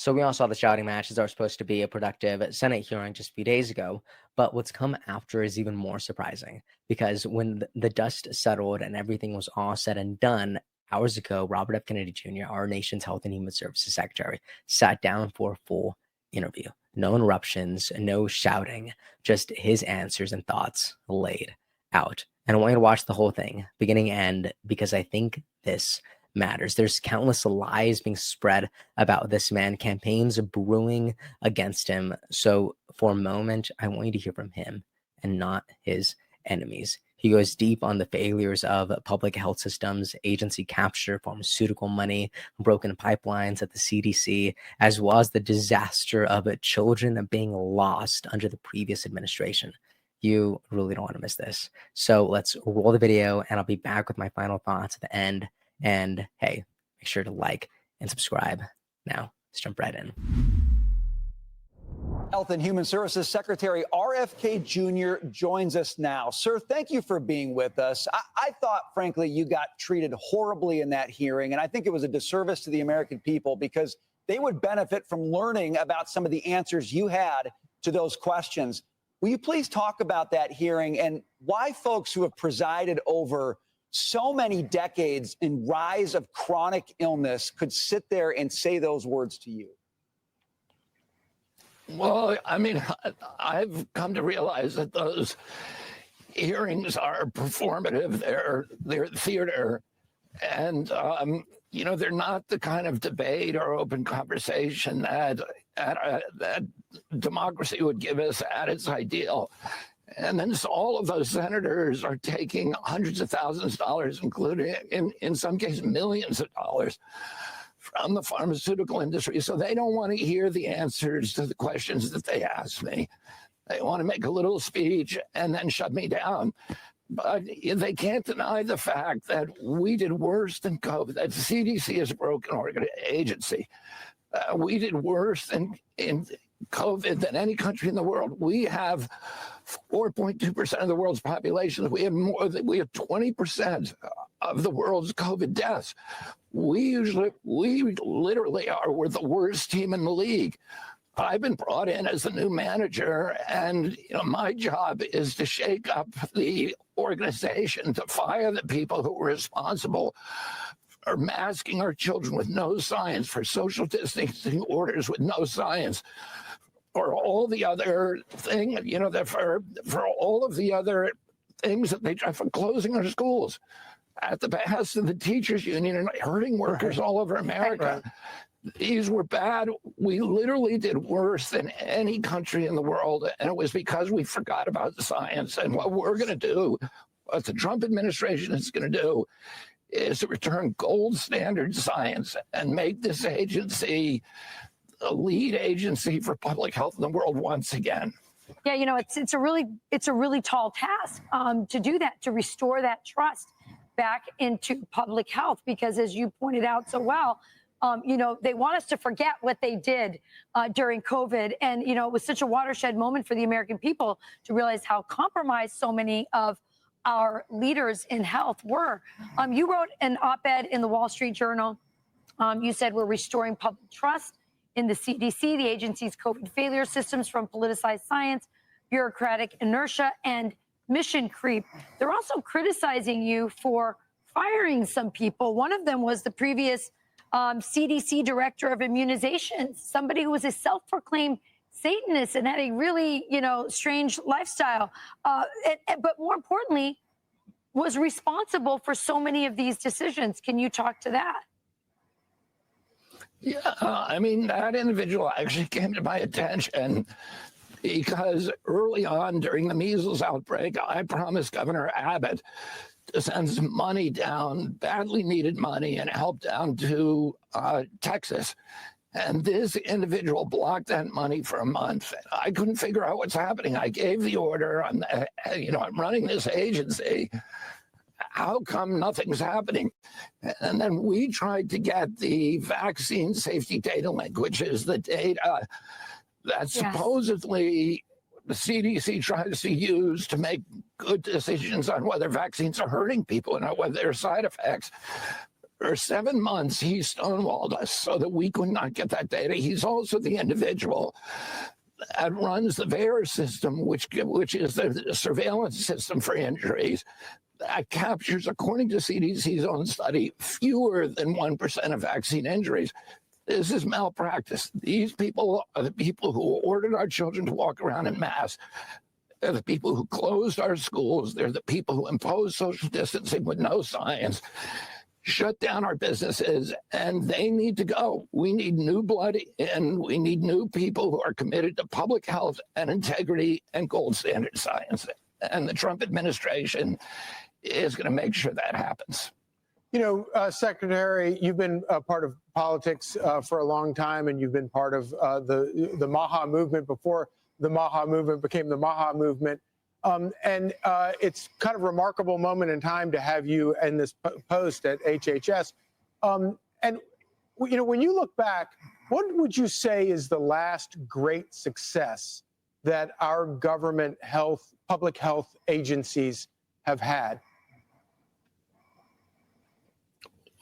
So we all saw the shouting matches that were supposed to be a productive Senate hearing just a few days ago. But what's come after is even more surprising because when the dust settled and everything was all said and done, hours ago, Robert F. Kennedy Jr., our nation's Health and Human Services Secretary, sat down for a full interview. No interruptions, no shouting, just his answers and thoughts laid out. And I want you to watch the whole thing, beginning and end, because I think this matters. There's countless lies being spread about this man, campaigns brewing against him. So for a moment, I want you to hear from him and not his enemies. He goes deep on the failures of public health systems, agency capture, pharmaceutical money, broken pipelines at the CDC, as well as the disaster of children being lost under the previous administration. You really don't want to miss this. So let's roll the video and I'll be back with my final thoughts at the end. And hey, make sure to like and subscribe. Now, let's jump right in. Health and Human Services Secretary RFK Jr. joins us now. Sir, thank you for being with us. I thought, frankly, you got treated horribly in that hearing, and I think it was a disservice to the American people because they would benefit from learning about some of the answers you had to those questions. Will you please talk about that hearing and why folks who have presided over so many decades in rise of chronic illness could sit there and say those words to you? Well, I mean, I've come to realize that those hearings are performative. They're theater. And, you know, they're not the kind of debate or open conversation that democracy would give us at its ideal. And then all of those senators are taking hundreds of thousands of dollars, including, in some cases, millions of dollars from the pharmaceutical industry. So they don't want to hear the answers to the questions that they ask me. They want to make a little speech and then shut me down. But they can't deny the fact that we did worse than COVID, that the CDC is a broken agency. We did worse in COVID than any country in the world. We have 4.2% of the world's population. We have 20% of the world's COVID deaths. We literally we're the worst team in the league. I've been brought in as the new manager, and my job is to shake up the organization, to fire the people who were responsible for masking our children with no science, for social distancing orders with no science, for all the other things, for all of the other things that they try, for closing our schools at the behest of the teachers union and hurting workers all over America. These were bad. We literally did worse than any country in the world, and it was because we forgot about the science. And what we're going to do, what the Trump administration is going to do, is to return gold standard science and make this agency the lead agency for public health in the world once again. Yeah, it's a really tall task to do that, to restore that trust back into public health, because as you pointed out so well, they want us to forget what they did during COVID. And, it was such a watershed moment for the American people to realize how compromised so many of our leaders in health were. You wrote an op-ed in the Wall Street Journal. You said we're restoring public trust in the CDC, the agency's COVID failure systems, from politicized science, bureaucratic inertia, and mission creep. They're also criticizing you for firing some people. One of them was the previous CDC director of immunizations, somebody who was a self-proclaimed Satanist and had a really, strange lifestyle. But more importantly, was responsible for so many of these decisions. Can you talk to that? Yeah, I mean, that individual actually came to my attention because early on during the measles outbreak, I promised Governor Abbott to send some money down, badly needed money, and help down to Texas. And this individual blocked that money for a month. I couldn't figure out what's happening. I gave the order on, I'm running this agency. How come nothing's happening? And then we tried to get the vaccine safety data link, which is the data that supposedly the CDC tries to use to make good decisions on whether vaccines are hurting people and not whether there are side effects. For 7 months, he stonewalled us so that we could not get that data. He's also the individual that runs the VAERS system, which is the surveillance system for injuries, that captures, according to CDC's own study, fewer than 1% of vaccine injuries. This is malpractice. These people are the people who ordered our children to walk around in masks. They're the people who closed our schools. They're the people who imposed social distancing with no science, shut down our businesses, and they need to go. We need new blood, and we need new people who are committed to public health and integrity and gold standard science. And the Trump administration is going to make sure that happens. You know, Secretary, you've been a part of politics for a long time, and you've been part of the MAHA movement before the MAHA movement became the MAHA movement. It's kind of a remarkable moment in time to have you in this post at HHS. You know, when you look back, what would you say is the last great success that our government public health agencies have had?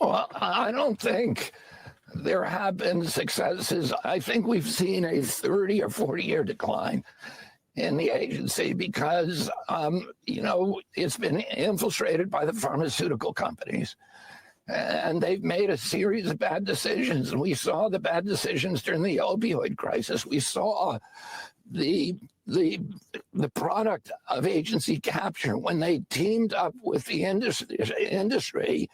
Well, I don't think there have been successes. I think we've seen a 30 or 40-year decline in the agency because, you know, it's been infiltrated by the pharmaceutical companies. And they've made a series of bad decisions. And we saw the bad decisions during the opioid crisis. We saw the product of agency capture when they teamed up with the industry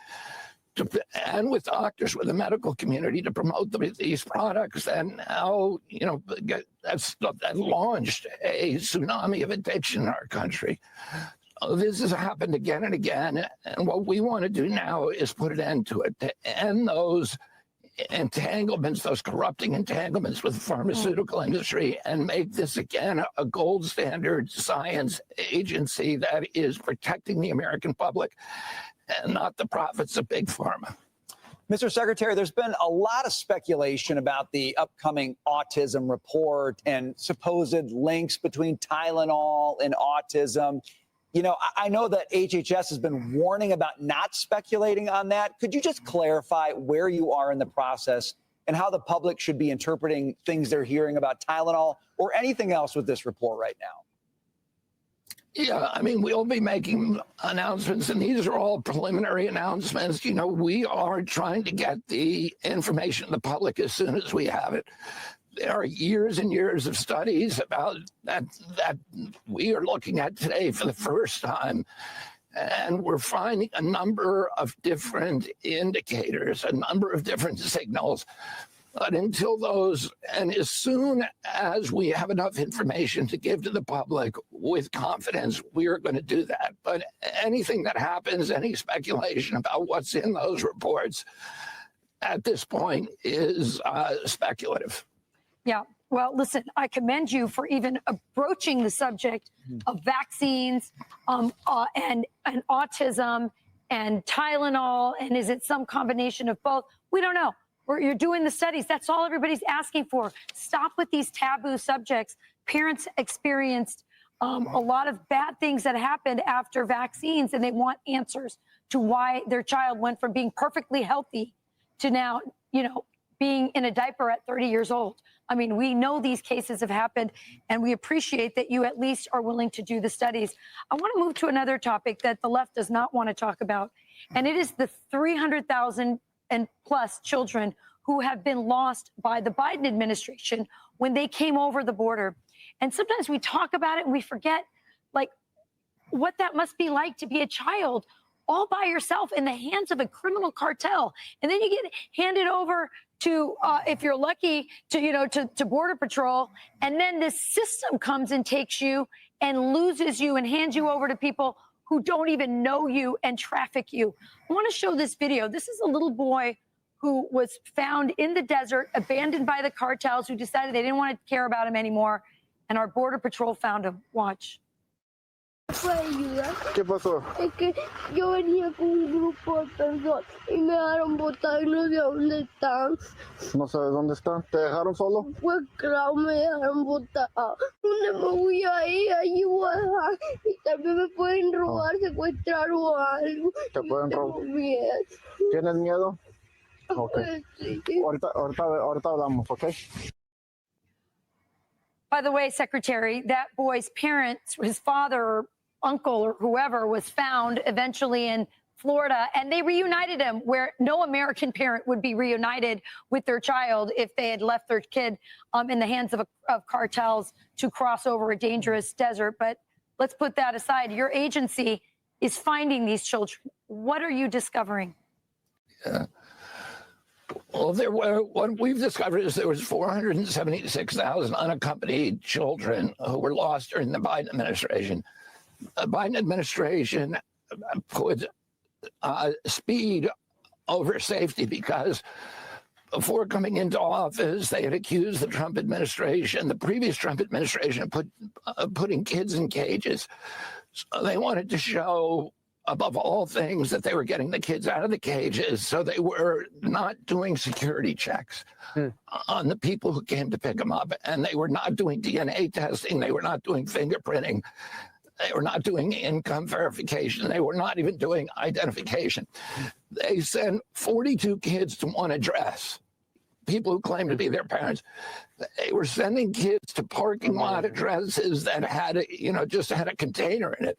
and with doctors, with the medical community to promote these products. And now, you know, that launched a tsunami of addiction in our country. This has happened again and again. And what we want to do now is put an end to it, to end those entanglements, those corrupting entanglements with the pharmaceutical industry, and make this again a gold standard science agency that is protecting the American public and not the profits of big pharma. Mr. Secretary, there's been a lot of speculation about the upcoming autism report and supposed links between Tylenol and autism. You know, I know that HHS has been warning about not speculating on that. Could you just clarify where you are in the process and how the public should be interpreting things they're hearing about Tylenol or anything else with this report right now? Yeah, I mean, we'll be making announcements, and these are all preliminary announcements. You know, we are trying to get the information to the public as soon as we have it. There are years and years of studies about that we are looking at today for the first time. And we're finding a number of different indicators, a number of different signals. But until those, and as soon as we have enough information to give to the public with confidence, we are going to do that. But anything that happens, any speculation about what's in those reports at this point is speculative. Yeah. Well, listen, I commend you for even broaching the subject of vaccines and autism and Tylenol. And is it some combination of both? We don't know. You're doing the studies. That's all everybody's asking for. Stop with these taboo subjects. Parents experienced a lot of bad things that happened after vaccines, and they want answers to why their child went from being perfectly healthy to now, you know, being in a diaper at 30 years old. I mean, we know these cases have happened, and we appreciate that you at least are willing to do the studies. I want to move to another topic that the left does not want to talk about, and it is the 300,000 and plus children who have been lost by the Biden administration when they came over the border. And sometimes we talk about it and we forget, like, what that must be like to be a child all by yourself in the hands of a criminal cartel. And then you get handed over to, if you're lucky, to Border Patrol. And then this system comes and takes you and loses you and hands you over to people who don't even know you and traffic you. I want to show this video. This is a little boy who was found in the desert, abandoned by the cartels, who decided they didn't want to care about him anymore. And our Border Patrol found him. Watch. ¿Puede ayudar? ¿Qué pasó? Es que yo venía con un grupo de personas y me dejaron botar y no sé dónde están. No sabes dónde están. ¿Te dejaron solo? Pues claro, me dejaron botar. ¿Dónde me voy a ir? Allí voy a dejar. Y tal vez me pueden robar, secuestrar o algo. Te pueden Tengo robar. miedo. ¿Tienes miedo? Ok. Pues sí. Ahorita hablamos, ¿ok? By the way, Secretary, that boy's parents, his father or uncle or whoever, was found eventually in Florida, and they reunited him where no American parent would be reunited with their child if they had left their kid in the hands of cartels to cross over a dangerous desert. But let's put that aside. Your agency is finding these children. What are you discovering? Well, what we've discovered is there was 476,000 unaccompanied children who were lost during the Biden administration. The Biden administration put speed over safety because before coming into office, they had accused the Trump administration, the previous Trump administration, of putting kids in cages. So they wanted to show, above all things, that they were getting the kids out of the cages. So they were not doing security checks on the people who came to pick them up. And they were not doing DNA testing. They were not doing fingerprinting. They were not doing income verification. They were not even doing identification. They sent 42 kids to one address, people who claimed to be their parents. They were sending kids to parking lot addresses that had, just had a container in it.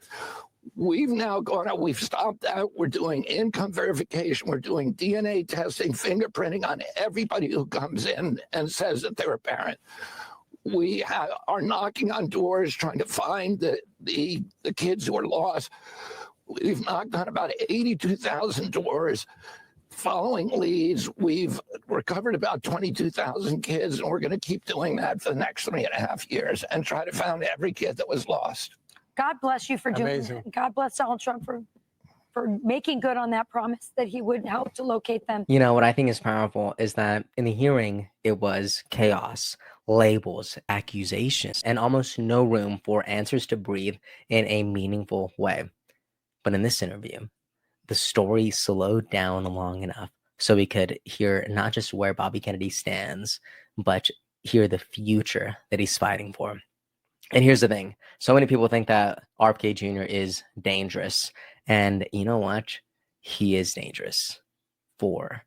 We've now gone out, we've stopped that. We're doing income verification. We're doing DNA testing, fingerprinting on everybody who comes in and says that they're a parent. We are knocking on doors trying to find the kids who are lost. We've knocked on about 82,000 doors following leads. We've recovered about 22,000 kids, and we're going to keep doing that for the next 3.5 years and try to find every kid that was lost. God bless you for doing that. God bless Donald Trump for making good on that promise that he would help to locate them. You know, what I think is powerful is that in the hearing, it was chaos, labels, accusations, and almost no room for answers to breathe in a meaningful way. But in this interview, the story slowed down long enough so we could hear not just where Bobby Kennedy stands, but hear the future that he's fighting for. And here's the thing. So many people think that RFK Jr. is dangerous. And you know what? He is dangerous for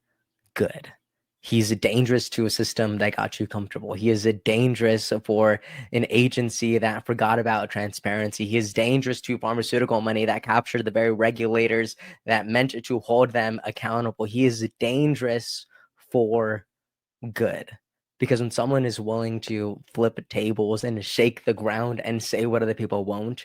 good. He's dangerous to a system that got you comfortable. He is dangerous for an agency that forgot about transparency. He is dangerous to pharmaceutical money that captured the very regulators that meant to hold them accountable. He is dangerous for good. Because when someone is willing to flip tables and shake the ground and say what other people won't,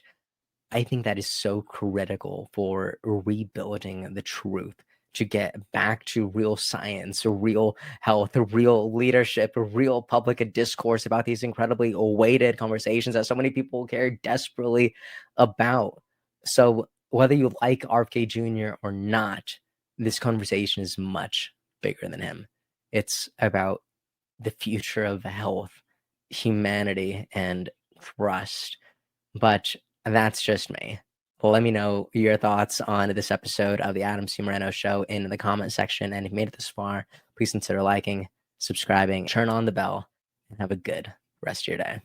I think that is so critical for rebuilding the truth, to get back to real science, real health, real leadership, real public discourse about these incredibly weighted conversations that so many people care desperately about. So whether you like RFK Jr. or not, this conversation is much bigger than him. It's about the future of health, humanity, and trust. But that's just me. Let me know your thoughts on this episode of the Adam C. Moreno Show in the comment section. And if you made it this far, please consider liking, subscribing, turn on the bell, and have a good rest of your day.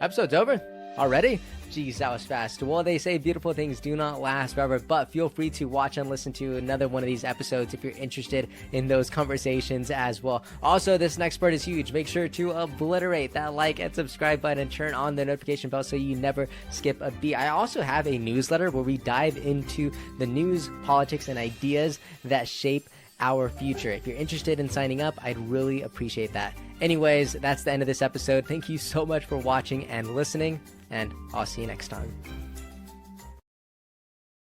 Episode's over already? Geez, that was fast. Well, they say beautiful things do not last forever, but feel free to watch and listen to another one of these episodes if you're interested in those conversations as well. Also, this next part is huge. Make sure to obliterate that like and subscribe button and turn on the notification bell so you never skip a beat. I also have a newsletter where we dive into the news, politics, and ideas that shape our future. If you're interested in signing up, I'd really appreciate that. Anyways, that's the end of this episode. Thank you so much for watching and listening, and I'll see you next time.